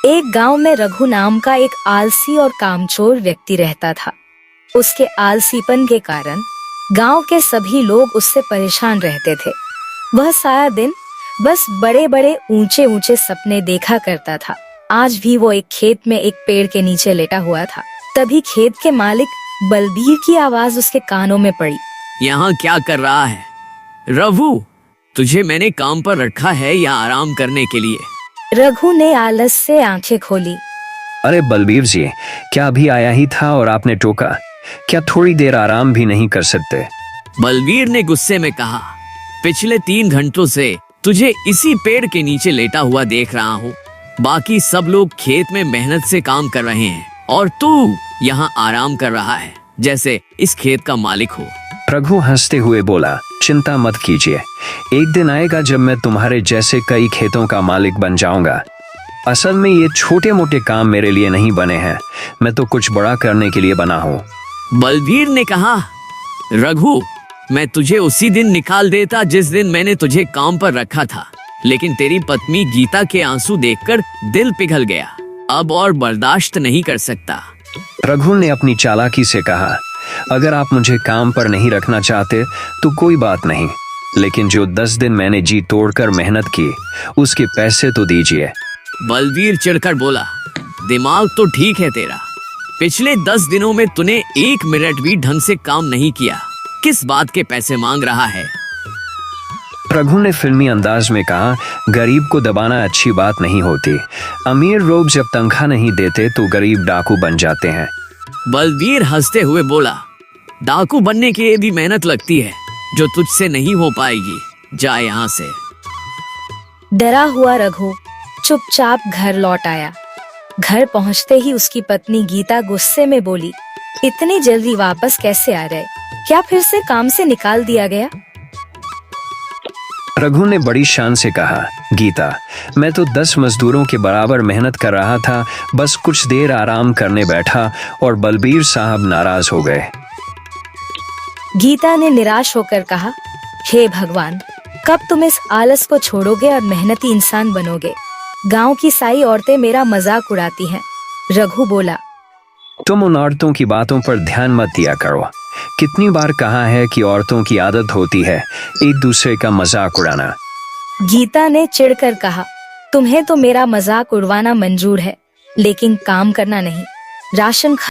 एक गांव में रघु नाम का एक आलसी और कामचोर व्यक्ति रहता था। उसके आलसीपन के कारण गांव के सभी लोग उससे परेशान रहते थे। वह सारा दिन बस बड़े बड़े ऊंचे ऊंचे सपने देखा करता था। आज भी वो एक खेत में एक पेड़ के नीचे लेटा हुआ था। तभी खेत के मालिक बलबीर की आवाज उसके कानों में पड़ी। यहाँ क्या कर रहा है रघु? तुझे मैंने काम पर रखा है या आराम करने के लिए? रघु ने आलस से आंखें खोली। अरे बलबीर जी, क्या अभी आया ही था और आपने टोका? क्या थोड़ी देर आराम भी नहीं कर सकते? बलबीर ने गुस्से में कहा, पिछले 3 घंटों से तुझे इसी पेड़ के नीचे लेटा हुआ देख रहा हूँ। बाकी सब लोग खेत में मेहनत से काम कर रहे हैं और तू यहाँ आराम कर रहा है जैसे इस खेत का मालिक हो। रघु हंसते हुए बोला, चिंता मत कीजिए, एक दिन आएगा जब मैं तुम्हारे जैसे कई खेतों का मालिक बन जाऊंगा। असल में ये छोटे मोटे काम मेरे लिए नहीं बने हैं, मैं तो कुछ बड़ा करने के लिए बना हूँ। बलबीर ने कहा, रघु, मैं तुझे उसी दिन निकाल देता जिस दिन मैंने तुझे काम पर रखा था, लेकिन तेरी पत्नी गीता के आंसू देखकर दिल पिघल गया। अब और बर्दाश्त नहीं कर सकता। रघु ने अपनी चालाकी से कहा, अगर आप मुझे काम पर नहीं रखना चाहते तो कोई बात नहीं, लेकिन जो 10 दिन मैंने जी तोड़कर मेहनत की उसके पैसे तो दीजिए। बलबीर चिढ़कर बोला, दिमाग तो ठीक है तेरा, पिछले 10 दिनों में तूने 1 मिनट भी ढंग से काम नहीं किया, किस बात के पैसे मांग रहा है? रघु ने फिल्मी अंदाज में कहा, गरीब को दबाना अच्छी बात नहीं होती। अमीर लोग जब तनख्वाह नहीं देते तो गरीब डाकू बन जाते हैं। बलबीर हंसते हुए बोला, डाकू बनने के लिए भी मेहनत लगती है जो तुझसे नहीं हो पाएगी, जा यहाँ से। डरा हुआ रघु चुपचाप घर लौट आया। घर पहुंचते ही उसकी पत्नी गीता गुस्से में बोली, इतनी जल्दी वापस कैसे आ गए? क्या फिर से काम से निकाल दिया गया? रघु ने बड़ी शान से कहा, गीता, मैं तो 10 मजदूरों के बराबर मेहनत कर रहा था, बस कुछ देर आराम करने बैठा और बलबीर साहब नाराज हो गए। गीता ने निराश होकर कहा, हे भगवान, कब तुम इस आलस को छोड़ोगे और मेहनती इंसान बनोगे? गांव की सारी औरतें मेरा मजाक उड़ाती हैं। रघु बोला, तुम उन औरतों की बातों पर ध्यान मत दिया करो। कितनी बार कहा है कि औरतों की आदत होती है एक दूसरे का मजाक उड़ाना। गीता ने चिढ़कर कहा, तुम्हें तो मेरा मजाक उड़वाना मंजूर है, लेकिन काम करना नहीं। राशन